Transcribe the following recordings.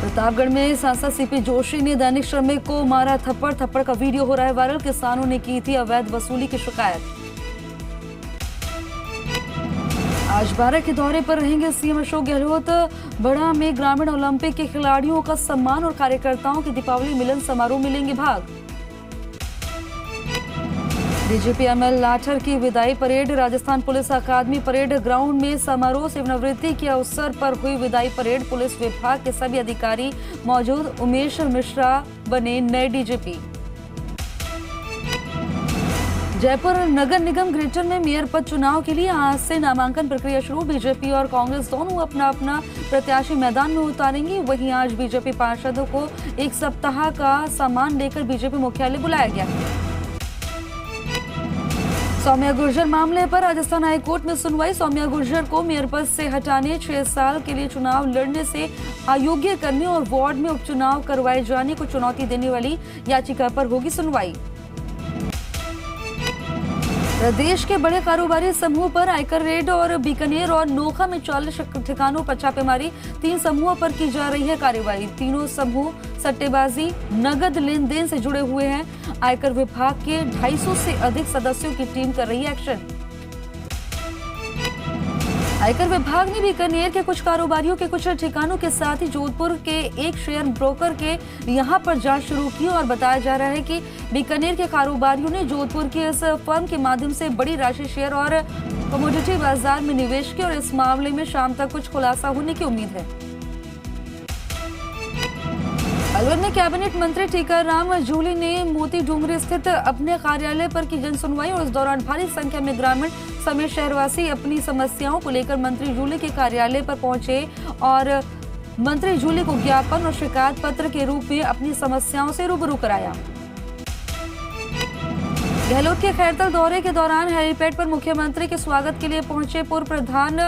प्रतापगढ़ में सांसद सीपी जोशी ने दैनिक श्रमिक को मारा थप्पड़। थप्पड़ का वीडियो हो रहा है वायरल। किसानों ने की थी अवैध वसूली की शिकायत। आज बारह के दौरे पर रहेंगे सीएम अशोक गहलोत। बड़ा में ग्रामीण ओलंपिक के खिलाड़ियों का सम्मान और कार्यकर्ताओं के दीपावली मिलन समारोह में लेंगे भाग। डीजीपी एमएल लाठर की विदाई परेड। राजस्थान पुलिस अकादमी परेड ग्राउंड में समारोह। सेवानिवृत्ति के अवसर पर हुई विदाई परेड। पुलिस विभाग के सभी अधिकारी मौजूद। उमेश मिश्रा बने नए डीजीपी। जयपुर नगर निगम ग्रेटर में मेयर पद चुनाव के लिए आज से नामांकन प्रक्रिया शुरू। बीजेपी और कांग्रेस दोनों अपना अपना प्रत्याशी मैदान में उतारेंगे। वहीं आज बीजेपी पार्षदों को एक सप्ताह का सामान लेकर बीजेपी मुख्यालय बुलाया गया। सौम्या गुर्जर मामले पर राजस्थान हाईकोर्ट में सुनवाई। सौम्या गुर्जर को मेयर पद से हटाने, 6 साल के लिए चुनाव लड़ने से अयोग्य करने और वार्ड में उपचुनाव करवाए जाने को चुनौती देने वाली याचिका पर होगी सुनवाई। प्रदेश के बड़े कारोबारी समूह पर आयकर रेड और बीकानेर और नोखा में 40 ठिकानों पर छापेमारी। 3 समूहों पर की जा रही है कार्रवाई। तीनों समूह सट्टेबाजी, नगद लेन देन से जुड़े हुए हैं। आयकर विभाग के 250 से अधिक सदस्यों की टीम कर रही है एक्शन। आयकर विभाग ने बीकानेर के कुछ कारोबारियों के कुछ ठिकानों के साथ ही जोधपुर के एक शेयर ब्रोकर के यहां पर जांच शुरू की और बताया जा रहा है कि बीकानेर के कारोबारियों ने जोधपुर के इस फर्म के माध्यम से बड़ी राशि शेयर और कमोडिटी बाजार में निवेश किया और इस मामले में शाम तक कुछ खुलासा होने की उम्मीद है। अलवर में कैबिनेट मंत्री टीकाराम जूली ने मोती डूंगरी स्थित अपने कार्यालय पर की जनसुनवाई और इस दौरान भारी संख्या में ग्रामीण समेत शहरवासी अपनी समस्याओं को लेकर मंत्री जूली के कार्यालय पर पहुंचे और मंत्री जूली को ज्ञापन और शिकायत पत्र के रूप में अपनी समस्याओं से रूबरू कराया। गहलोत के खैरतल दौरे के दौरान हेलीपैड पर मुख्यमंत्री के स्वागत के लिए पहुंचे पूर्व प्रधान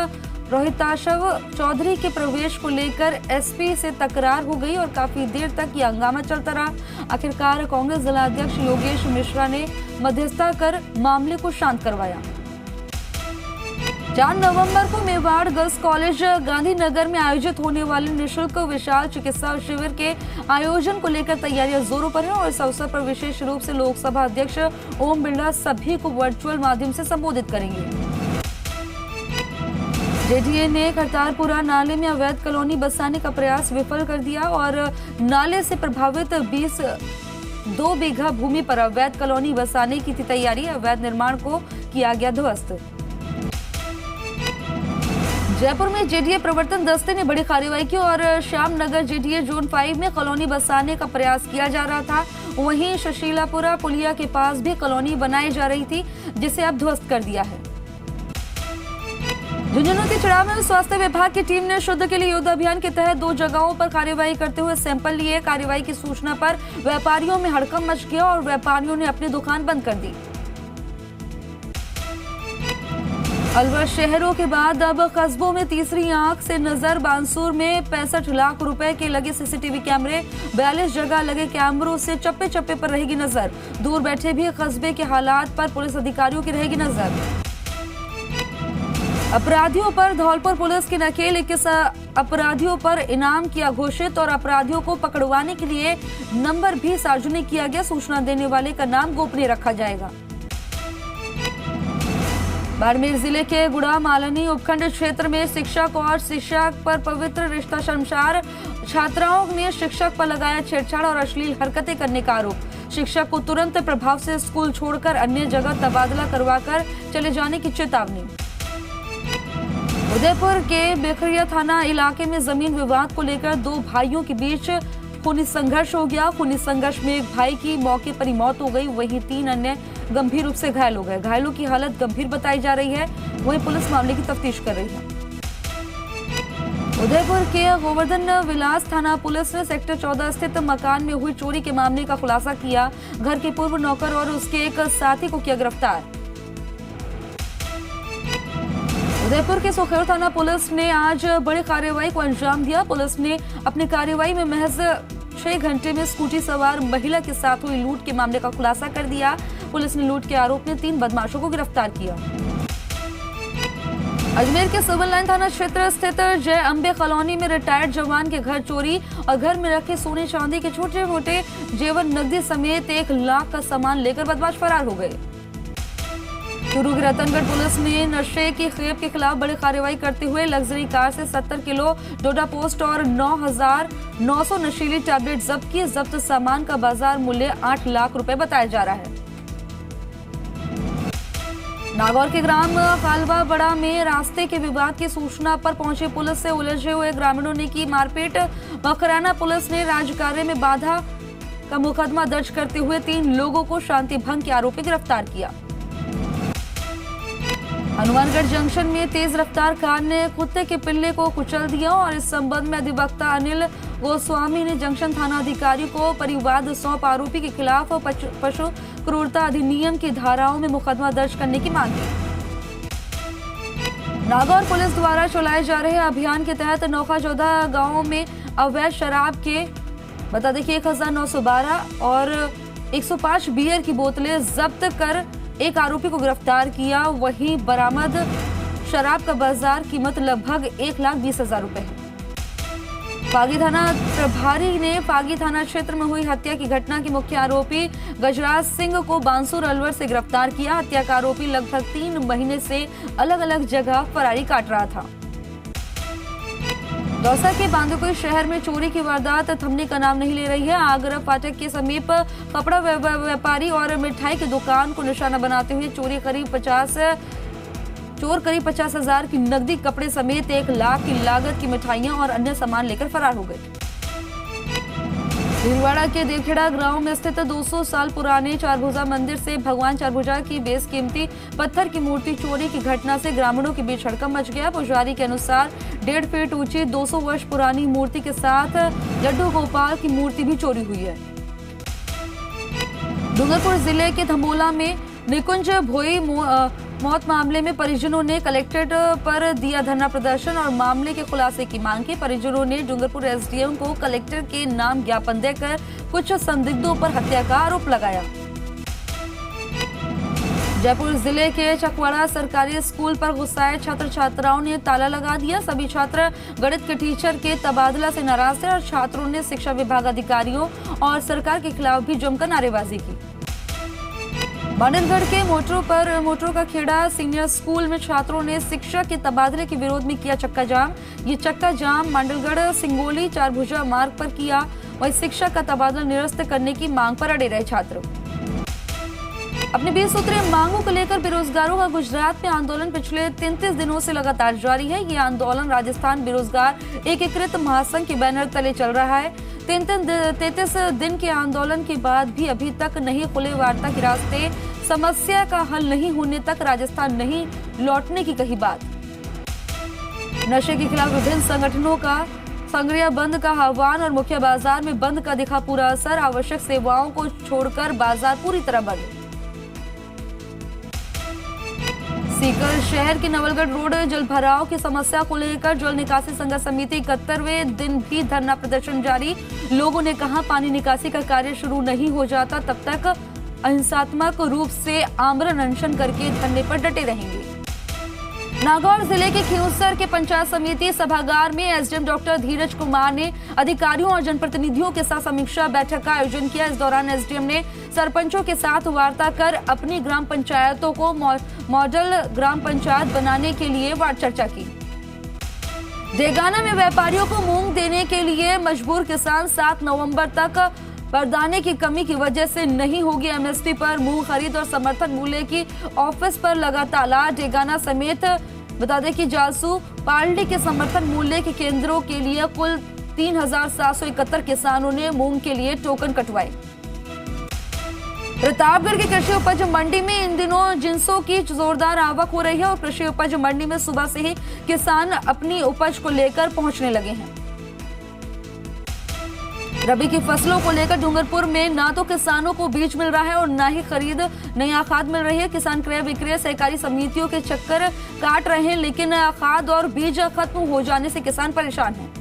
रोहिताशव चौधरी के प्रवेश को लेकर एसपी से तकरार हो गई और काफी देर तक यह हंगामा चलता रहा। आखिरकार कांग्रेस जिलाध्यक्ष योगेश मिश्रा ने मध्यस्थता कर मामले को शांत करवाया। 4 नवंबर को मेवाड़ गर्ल्स कॉलेज गांधीनगर में आयोजित होने वाले निःशुल्क विशाल चिकित्सा शिविर के आयोजन को लेकर तैयारियां जोरों पर है और इस अवसर पर विशेष रूप से लोकसभा अध्यक्ष ओम बिरला सभी को वर्चुअल माध्यम से संबोधित करेंगे। जेडीए ने करतारपुरा नाले में अवैध कॉलोनी बसाने का प्रयास विफल कर दिया और नाले से प्रभावित 2 बीघा भूमि पर अवैध कॉलोनी बसाने की थी तैयारी। अवैध निर्माण को किया गया ध्वस्त। जयपुर में जेडीए प्रवर्तन दस्ते ने बड़ी कार्रवाई की और श्यामनगर जेडीए जोन 5 में कॉलोनी बसाने का प्रयास किया जा रहा था। वहीं सुशीलापुरा पुलिया के पास भी कॉलोनी बनाई जा रही थी जिसे अब ध्वस्त कर दिया है। झुंझुनू के चढ़ाव में स्वास्थ्य विभाग की टीम ने शुद्ध के लिए युद्ध अभियान के तहत 2 जगहों पर कार्रवाई करते हुए सैंपल लिए। कार्रवाई की सूचना पर व्यापारियों में हड़कंप मच गया और व्यापारियों ने अपनी दुकान बंद कर दी। अलवर शहरों के बाद अब कस्बों में तीसरी आंख से नजर। बांसुर में 65 लाख रुपए के लगे सीसीटीवी कैमरे। 42 जगह लगे कैमरों से चप्पे चप्पे पर रहेगी नजर। दूर बैठे भी कस्बे के हालात पर पुलिस अधिकारियों की रहेगी नजर। अपराधियों पर धौलपुर पुलिस की नकेल। 21 अपराधियों पर इनाम किया घोषित और अपराधियों को पकड़वाने के लिए नंबर भी सार्वजनिक किया गया। सूचना देने वाले का नाम गोपनीय रखा जाएगा। बाड़मेर जिले के गुड़ा मालनी उपखंड क्षेत्र में शिक्षक और शिक्षक पर पवित्र रिश्ता शर्मसार। छात्राओं ने शिक्षक पर लगाया छेड़छाड़ और अश्लील हरकतें करने का आरोप। शिक्षक को तुरंत प्रभाव से स्कूल छोड़कर अन्य जगह तबादला करवाकर चले जाने की चेतावनी। उदयपुर के बेखरिया थाना इलाके में जमीन विवाद को लेकर 2 भाइयों के बीच खूनी संघर्ष हो गया। खूनी संघर्ष में एक भाई की मौके पर ही मौत हो गई। वहीं 3 अन्य गंभीर रूप से घायल हो गए। घायलों की हालत गंभीर बताई जा रही है। वहीं पुलिस मामले की तफ्तीश कर रही है। उदयपुर के गोवर्धन विलास थाना पुलिस ने सेक्टर 14 स्थित मकान में हुई चोरी के मामले का खुलासा किया। घर के पूर्व नौकर और उसके एक साथी को किया गिरफ्तार। उदयपुर के सोखेर थाना पुलिस ने आज बड़ी कार्रवाई को अंजाम दिया। पुलिस ने अपनी कार्रवाई में महज 6 घंटे में स्कूटी सवार महिला के साथ हुई लूट के मामले का खुलासा कर दिया। पुलिस ने लूट के आरोप में 3 बदमाशों को गिरफ्तार किया। अजमेर के सिविल लाइन थाना क्षेत्र स्थित जय अंबे कॉलोनी में रिटायर्ड जवान के घर चोरी और घर में रखे सोने चांदी के छोटे मोटे जेवर नकदी समेत 1 लाख का सामान लेकर बदमाश फरार हो गए। चूरू की रतनगढ़ पुलिस ने नशे की खेप के खिलाफ बड़ी कार्रवाई करते हुए लग्जरी कार से 70 किलो डोडा पोस्ट और 9,900 नशीली टैबलेट जब्त की। जब्त सामान का बाजार मूल्य 8 लाख रुपए बताया जा रहा है। नागौर के ग्राम कालवा बड़ा में रास्ते के विवाद की सूचना पर पहुंचे पुलिस से उलझे हुए ग्रामीणों ने की मारपीट। मकराना पुलिस ने राजकार्य में बाधा का मुकदमा दर्ज करते हुए 3 लोगों को शांति भंग के आरोपी गिरफ्तार किया। हनुमानगढ़ जंक्शन में तेज रफ्तार कार ने कुत्ते के पिल्ले को कुचल दिया और इस संबंध में अधिवक्ता अनिल गोस्वामी ने जंक्शन थाना अधिकारी को परिवाद सौंप आरोपी के खिलाफ पशु क्रूरता अधिनियम की धाराओं में मुकदमा दर्ज करने की मांग की। नागौर पुलिस द्वारा चलाए जा रहे अभियान के तहत नौखाजोधा गांव में अवैध शराब के बता दें कि 1912 और 105 बियर की बोतलें जब्त कर एक आरोपी को गिरफ्तार किया। वहीं बरामद शराब का बाजार कीमत लगभग 1,20,000 रुपए है। फागी थाना प्रभारी ने फागी थाना क्षेत्र में हुई हत्या की घटना के मुख्य आरोपी गजराज सिंह को बांसुर अलवर से गिरफ्तार किया। हत्या का आरोपी लगभग 3 महीने से अलग अलग जगह फरारी काट रहा था। दौसा के बांदीकुई शहर में चोरी की वारदात थमने का नाम नहीं ले रही है। आगरा फाटक के समीप कपड़ा व्यापारी और मिठाई की दुकान को निशाना बनाते हुए चोर करीब 50,000 की नकदी, कपड़े समेत 1 लाख की लागत की मिठाइयां और अन्य सामान लेकर फरार हो गए। भीलवाड़ा के देवखेड़ा गांव में स्थित 200 साल पुराने चारभुजा मंदिर से भगवान चारभुजा की बेशकीमती पत्थर की मूर्ति चोरी की घटना से ग्रामीणों के बीच हड़कंप मच गया। पुजारी के अनुसार 1.5 फीट ऊंची 200 वर्ष पुरानी मूर्ति के साथ लड्डू गोपाल की मूर्ति भी चोरी हुई है। डूंगरपुर जिले के धमोला में निकुंज भोई मौत मामले में परिजनों ने कलेक्ट्रेट पर दिया धरना प्रदर्शन और मामले के खुलासे की मांग की। परिजनों ने डूंगरपुर एसडीएम को कलेक्टर के नाम ज्ञापन देकर कुछ संदिग्धों पर हत्या का आरोप लगाया। जयपुर जिले के चकवाड़ा सरकारी स्कूल पर गुस्साए छात्र छात्राओं ने ताला लगा दिया। सभी छात्र गणित के टीचर के तबादला से नाराज थे और छात्रों ने शिक्षा विभाग अधिकारियों और सरकार के खिलाफ भी जमकर नारेबाजी की। मांडलगढ़ के मोटरों का खेड़ा सीनियर स्कूल में छात्रों ने शिक्षक के तबादले के विरोध में किया चक्का जाम। ये चक्का जाम मांडलगढ़ सिंगोली चारभुजा मार्ग पर किया। वहीं शिक्षक का तबादला निरस्त करने की मांग पर अड़े रहे छात्र। अपने 20 सूत्रीय मांगों को लेकर बेरोजगारों का गुजरात में आंदोलन पिछले 33 दिनों से लगातार जारी है। ये आंदोलन राजस्थान बेरोजगार एकीकृत महासंघ के बैनर तले चल रहा है। 33 दिन के आंदोलन के बाद भी अभी तक नहीं खुले वार्ता के रास्ते। समस्या का हल नहीं होने तक राजस्थान नहीं लौटने की कही बात। नशे के खिलाफ विभिन्न संगठनों का संग्रह बंद का आह्वान और मुख्य बाजार में बंद का दिखा पूरा असर। आवश्यक सेवाओं को छोड़कर बाजार पूरी तरह बंद। सीकर शहर के नवलगढ़ रोड जलभराव की समस्या को लेकर जल निकासी संघर्ष समिति 71वें दिन भी धरना प्रदर्शन जारी। लोगों ने कहा पानी निकासी का कार्य शुरू नहीं हो जाता तब तक अहिंसात्मक रूप से आमरण अनशन करके धरने पर डटे रहेंगे। नागौर जिले के खियूसर के पंचायत समिति सभागार में एसडीएम डॉक्टर धीरज कुमार ने अधिकारियों और जनप्रतिनिधियों के साथ समीक्षा बैठक का आयोजन किया। इस दौरान एसडीएम ने सरपंचों के साथ वार्ता कर अपनी ग्राम पंचायतों को मॉडल ग्राम पंचायत बनाने के लिए चर्चा की। देगाना में व्यापारियों को मूंग देने के लिए मजबूर किसान 7 नवंबर तक बारदाने की कमी की वजह से नहीं होगी एमएसपी पर मूंग खरीद और समर्थन मूल्य की ऑफिस पर लगा ताला। डेगाना समेत बता दें कि जालसू पार्टी के समर्थन मूल्य के केंद्रों के लिए कुल 3,771 किसानों ने मूंग के लिए टोकन कटवाए। प्रतापगढ़ की कृषि उपज मंडी में इन दिनों जिंसों की जोरदार आवक हो रही है और कृषि उपज मंडी में सुबह से ही किसान अपनी उपज को लेकर पहुंचने लगे हैं। रबी की फसलों को लेकर डूंगरपुर में ना तो किसानों को बीज मिल रहा है और ना ही खरीद नया खाद मिल रही है। किसान क्रय विक्रय सहकारी समितियों के चक्कर काट रहे हैं, लेकिन खाद और बीज खत्म हो जाने से किसान परेशान हैं।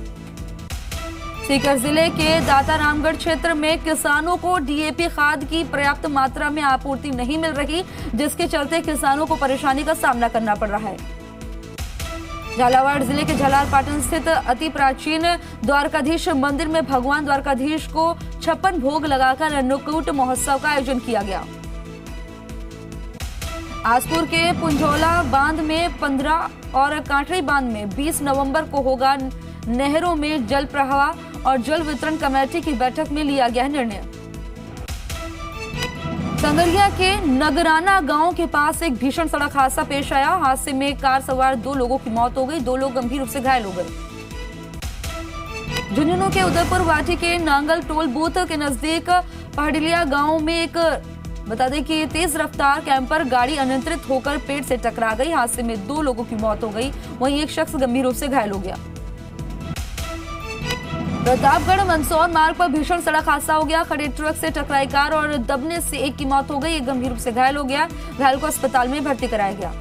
सीकर जिले के दातारामगढ़ क्षेत्र में किसानों को डीएपी खाद की पर्याप्त मात्रा में आपूर्ति नहीं मिल रही, जिसके चलते किसानों को परेशानी का सामना करना पड़ रहा है। झालावाड़ जिले के झलारपाटन स्थित अति प्राचीन द्वारकाधीश मंदिर में भगवान द्वारकाधीश को 56 भोग लगाकर अन्नकूट महोत्सव का आयोजन किया गया। आसपुर के पुंजोला बांध में 15 और कांठड़ी बांध में 20 नवंबर को होगा नहरों में जल प्रवाह और जल वितरण कमेटी की बैठक में लिया गया निर्णय। संगरिया के नगराना गांव के पास एक भीषण सड़क हादसा पेश आया। हादसे में कार सवार 2 लोगों की मौत हो गई, 2 लोग गंभीर रूप से घायल हो गए। झुंझुनू के उदयपुर वाटी के नांगल टोल बूथ के नजदीक पहाड़िलिया गांव में एक बता दें कि तेज रफ्तार कैंपर गाड़ी अनियंत्रित होकर पेड़ से टकरा गई। हादसे में 2 लोगों की मौत हो गई, वहीं एक शख्स गंभीर रूप से घायल हो गया। प्रतापगढ़ मंदसौर मार्ग पर भीषण सड़क हादसा हो गया। खड़े ट्रक से टकराई कार और दबने से एक की मौत हो गई, एक गंभीर रूप से घायल हो गया। घायल को अस्पताल में भर्ती कराया गया।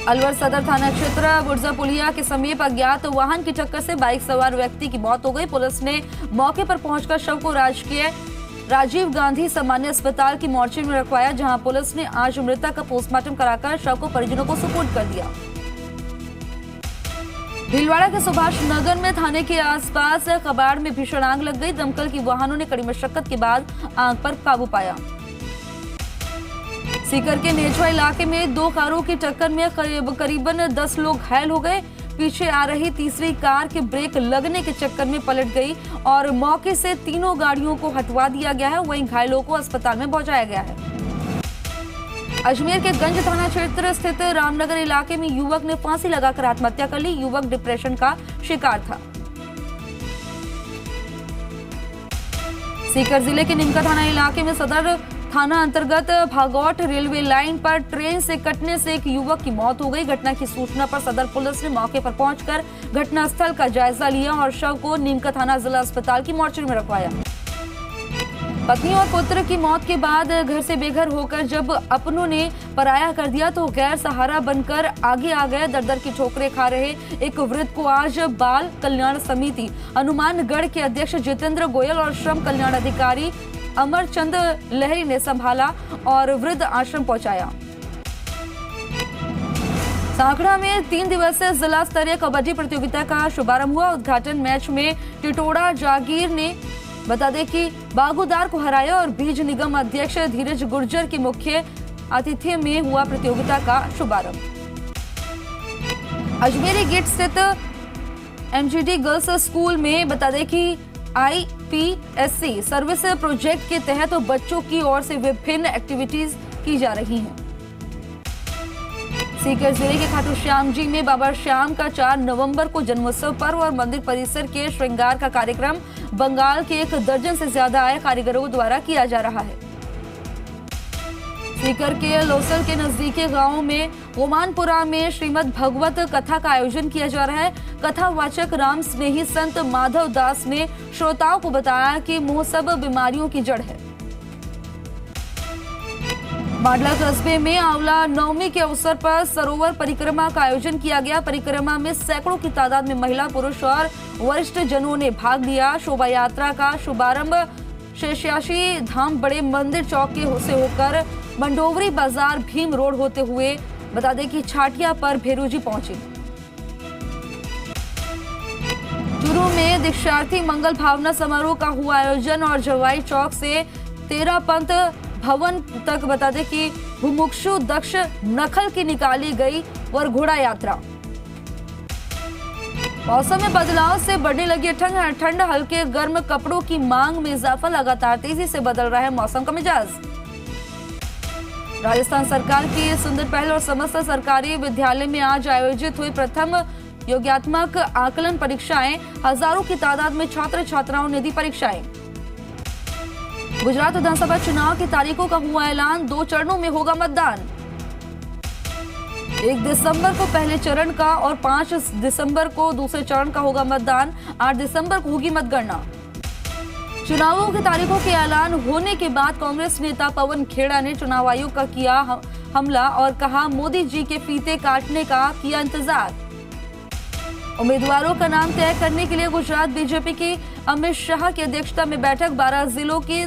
अलवर सदर थाना क्षेत्र बुर्जा पुलिया के समीप अज्ञात वाहन की टक्कर से बाइक सवार व्यक्ति की मौत हो गई। पुलिस ने मौके पर पहुंचकर शव को राजीव गांधी सामान्य अस्पताल की मोर्चरी में रखवाया, जहां पुलिस ने आज मृतक का पोस्टमार्टम कराकर शव को परिजनों को सुपुर्द कर दिया। भीलवाड़ा के सुभाष नगर में थाने के आसपास कबाड़ में भीषण आग लग गई। दमकल की वाहनों ने कड़ी मशक्कत के बाद आग पर काबू पाया। सीकर के नेचवा इलाके में 2 कारों की टक्कर में करीबन 10 लोग घायल हो गए। पीछे आ रही तीसरी कार के ब्रेक लगने के चक्कर में पलट गई और मौके से तीनों गाड़ियों को हटवा दिया गया है, वहीं घायलों को अस्पताल में पहुंचाया गया है। अजमेर के गंज थाना क्षेत्र स्थित रामनगर इलाके में युवक ने फांसी लगाकर आत्महत्या कर ली। युवक डिप्रेशन का शिकार था। सीकर जिले के निमका थाना इलाके में सदर थाना अंतर्गत भागौट रेलवे लाइन पर ट्रेन से कटने से एक युवक की मौत हो गई। घटना की सूचना पर सदर पुलिस ने मौके पर पहुंचकर घटनास्थल का जायजा लिया और शव को नीमका थाना जिला अस्पताल की मोर्चरी में रखवाया। पत्नी और पुत्र की मौत के बाद घर से बेघर होकर जब अपनों ने पराया कर दिया तो गैर सहारा बनकर आगे आ गए। दर दर की ठोकरें खा रहे एक वृद्ध को आज बाल कल्याण समिति हनुमानगढ़ के अध्यक्ष जितेंद्र गोयल और श्रम कल्याण अधिकारी अमरचंद लहरी ने संभाला और वृद्ध आश्रम पहुंचाया। सांकड़ा में 3 दिवसीय जिला स्तरीय कबड्डी प्रतियोगिता का शुभारंभ हुआ। उद्घाटन मैच में टिटोड़ा जागीर ने बता दें कि बागुदार को हराया और बीज निगम अध्यक्ष धीरज गुर्जर के मुख्य आतिथ्य में हुआ प्रतियोगिता का शुभारंभ। अजमेरी गेट स्थित एमजीडी गर्ल्स स्कूल में बता दें कि IPSC सर्विस प्रोजेक्ट के तहत बच्चों की ओर से विभिन्न एक्टिविटीज की जा रही हैं। सीकर जिले के खाटू श्याम जी में बाबा श्याम का 4 नवंबर को जन्मोत्सव पर्व और मंदिर परिसर के श्रृंगार का कार्यक्रम बंगाल के 1 दर्जन से ज्यादा आए कारीगरों द्वारा किया जा रहा है। सीकर के लोसल के नजदीकी गांव में ओमानपुरा में श्रीमद् भगवत कथा का आयोजन किया जा रहा है। कथावाचक राम स्नेही संत माधव दास ने श्रोताओं को बताया कि मुंह सब बीमारियों की जड़ है। माडला कस्बे में आंवला नवमी के अवसर पर सरोवर परिक्रमा का आयोजन किया गया। परिक्रमा में सैकड़ों की तादाद में महिला, पुरुष और वरिष्ठ जनों ने भाग लिया। शोभा यात्रा का शुभारंभ शेषाशी धाम बड़े मंदिर चौक से होकर मंडोवरी बाजार भीम रोड होते हुए बता दें कि छाटिया पर भेरूजी पहुंची। चूरू में दीक्षार्थी मंगल भावना समारोह का हुआ आयोजन और जवाई चौक से 13 पंथ भवन तक बता दें कि भुमुक्षु दक्ष नखल की निकाली गई और घोड़ा यात्रा। मौसम में बदलाव से बढ़ने लगी ठंड, हल्के गर्म कपड़ों की मांग में इजाफा, लगातार तेजी से बदल रहा है मौसम का मिजाज। राजस्थान सरकार की सुंदर पहल और समस्त सरकारी विद्यालय में आज आयोजित हुई प्रथम योग्यात्मक आकलन परीक्षाएं, हजारों की तादाद में छात्र छात्राओं ने दी परीक्षाएं। गुजरात विधानसभा चुनाव की तारीखों का हुआ ऐलान, 2 चरणों में होगा मतदान। 1 दिसंबर को पहले चरण का और 5 दिसंबर को दूसरे चरण का होगा मतदान। 8 दिसंबर को होगी मतगणना। चुनावों की तारीखों के ऐलान होने के बाद कांग्रेस नेता पवन खेड़ा ने चुनाव आयोग का किया हमला और कहा मोदी जी के फीते काटने का किया इंतजार। उम्मीदवारों का नाम तय करने के लिए गुजरात बीजेपी की अमित शाह की अध्यक्षता में बैठक, 12 जिलों की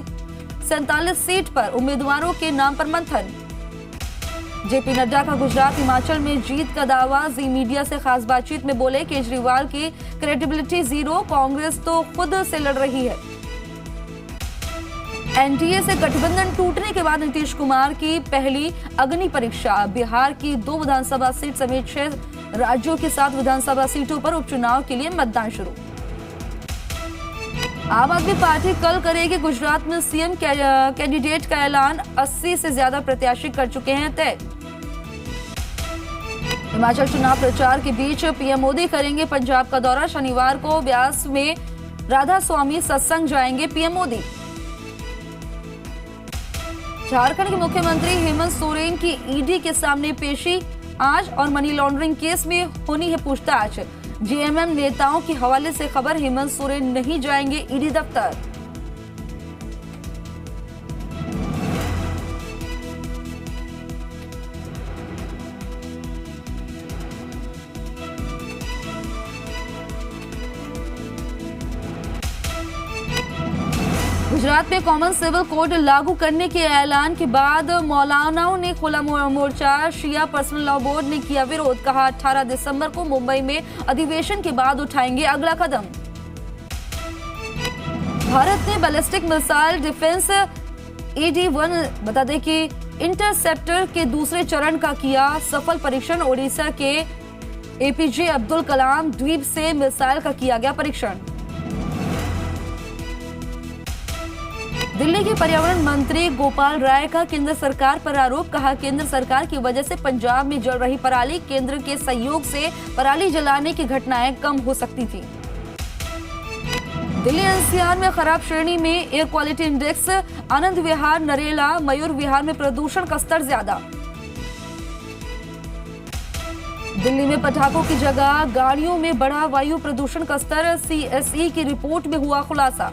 47 सीट पर उम्मीदवारों के नाम पर मंथन। जेपी नड्डा का गुजरात हिमाचल में जीत का दावा। जी मीडिया से खास बातचीत में बोले, केजरीवाल की क्रेडिबिलिटी जीरो, कांग्रेस तो खुद से लड़ रही है। एनडीए से गठबंधन टूटने के बाद नीतीश कुमार की पहली अग्नि परीक्षा। बिहार की 2 विधानसभा सीट समेत 6 राज्यों की 7 विधानसभा सीटों पर उपचुनाव के लिए मतदान शुरू। आम आदमी पार्टी कल करेगी गुजरात में सीएम कैंडिडेट का ऐलान। 80 से ज्यादा प्रत्याशी कर चुके हैं तय। हिमाचल चुनाव प्रचार के बीच पीएम मोदी करेंगे पंजाब का दौरा। शनिवार को ब्यास में राधा स्वामी सत्संग जाएंगे पीएम मोदी। झारखंड के मुख्यमंत्री हेमंत सोरेन की ईडी के सामने पेशी आज और मनी लॉन्ड्रिंग केस में होनी है पूछताछ। जेएमएम नेताओं के हवाले से खबर, हेमंत सोरेन नहीं जाएंगे ईडी दफ्तर। गुजरात में कॉमन सिविल कोड लागू करने के ऐलान के बाद मौलानाओं ने खोला मोर्चा। शिया पर्सनल लॉ बोर्ड ने किया विरोध, कहा 18 दिसंबर को मुंबई में अधिवेशन के बाद उठाएंगे अगला कदम। भारत ने बैलिस्टिक मिसाइल डिफेंस ED-1 बता दें कि इंटरसेप्टर के दूसरे चरण का किया सफल परीक्षण। ओडिशा के APJ अब्दुल कलाम द्वीप से मिसाइल का किया गया परीक्षण। दिल्ली के पर्यावरण मंत्री गोपाल राय का केंद्र सरकार पर आरोप, कहा केंद्र सरकार की वजह से पंजाब में जल रही पराली, केंद्र के सहयोग से पराली जलाने की घटनाएं कम हो सकती थी। दिल्ली NCR में खराब श्रेणी में air quality index. Anand Vihar, Narela, Mayur Vihar में प्रदूषण का स्तर ज्यादा। दिल्ली में पटाखों की जगह गाड़ियों में बढ़ा वायु प्रदूषण का स्तर। CSE की रिपोर्ट में हुआ खुलासा।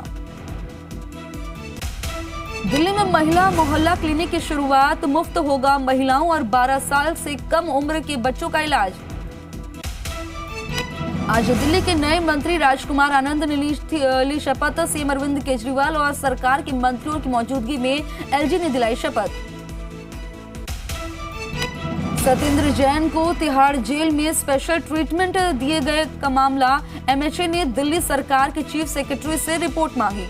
दिल्ली में महिला मोहल्ला क्लिनिक की शुरुआत, मुफ्त होगा महिलाओं और 12 साल से कम उम्र के बच्चों का इलाज। आज दिल्ली के नए मंत्री राजकुमार आनंद ने ली शपथ। सीएम अरविंद केजरीवाल और सरकार के मंत्रियों की मौजूदगी में LG ने दिलाई शपथ। सत्येंद्र जैन को तिहाड़ जेल में स्पेशल ट्रीटमेंट दिए गए का मामला। MHA ने दिल्ली सरकार के चीफ सेक्रेटरी से रिपोर्ट मांगी।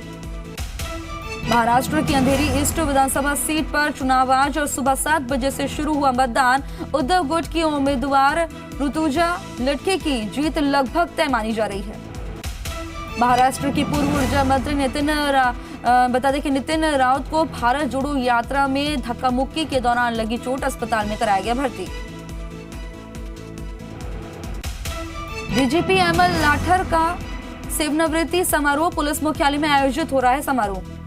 महाराष्ट्र की अंधेरी ईस्ट विधानसभा सीट पर चुनाव आज और सुबह 7 बजे से शुरू हुआ मतदान। उद्धव गुट की उम्मीदवार ऋतुजा लटके की जीत लगभग तय मानी जा रही है। महाराष्ट्र की पूर्व ऊर्जा मंत्री बता दें कि नितिन राउत को भारत जोड़ो यात्रा में धक्का मुक्की के दौरान लगी चोट, अस्पताल में कराया गया भर्ती। DGP ML लाठर का सेवानिवृत्ति समारोह पुलिस मुख्यालय में आयोजित हो रहा है समारोह।